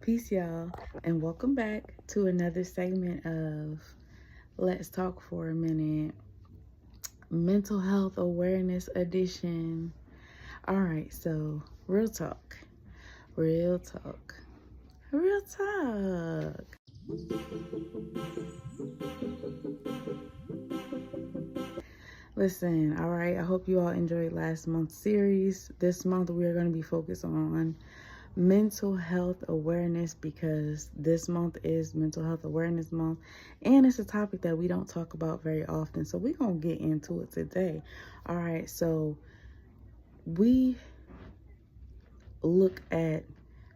Peace, y'all, and welcome back to another segment of Let's Talk for a Minute, Mental Health Awareness Edition. All right, so real talk. Listen, all right, I hope you all enjoyed last month's series. This month we are going to be focused on mental health awareness because this month is Mental Health Awareness Month, and it's a topic that we don't talk about very often, so we're going to get into it today. All right, so we look at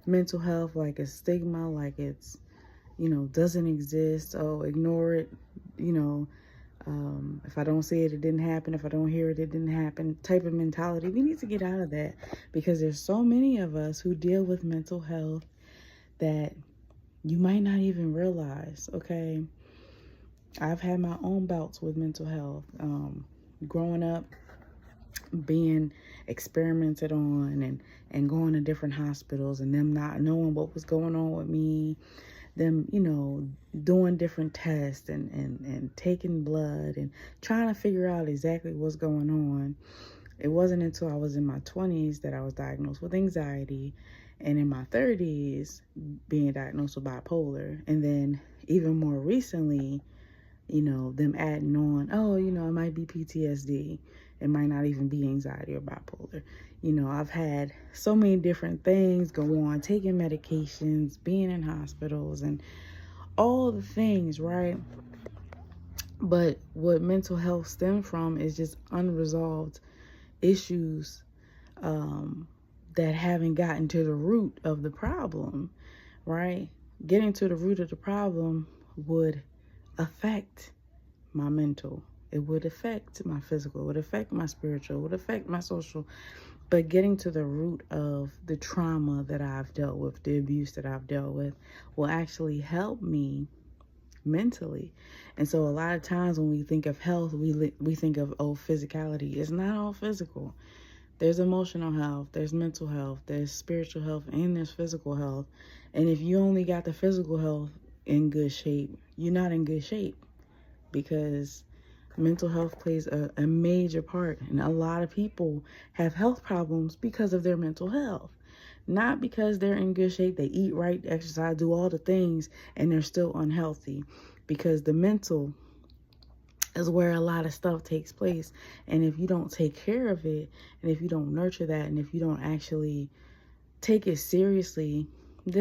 mental health like a stigma, like it's, doesn't exist. Oh, ignore it. If I don't see it, it didn't happen. If I don't hear it, it didn't happen type of mentality. We need to get out of that because there's so many of us who deal with mental health that you might not even realize. Okay, I've had my own bouts with mental health. Growing up, being experimented on and going to different hospitals and them not knowing what was going on with me, them, doing different tests and taking blood and trying to figure out exactly what's going on. It wasn't until I was in my 20s that I was diagnosed with anxiety, and in my 30s being diagnosed with bipolar, and then even more recently, them adding on, it might be PTSD. It might not even be anxiety or bipolar. I've had so many different things go on, taking medications, being in hospitals, and all the things, right? But what mental health stems from is just unresolved issues that haven't gotten to the root of the problem, right? Getting to the root of the problem would affect my mental. It would affect my physical, it would affect my spiritual, it would affect my social. But getting to the root of the trauma that I've dealt with, the abuse that I've dealt with, will actually help me mentally. And so a lot of times when we think of health, we think of, physicality. It's not all physical. There's emotional health, there's mental health, there's spiritual health, and there's physical health. And if you only got the physical health in good shape, you're not in good shape, because mental health plays a major part. And a lot of people have health problems because of their mental health, not because they're in good shape. They eat right, exercise, do all the things, and they're still unhealthy, because the mental is where a lot of stuff takes place. And if you don't take care of it, and if you don't nurture that, and if you don't actually take it seriously,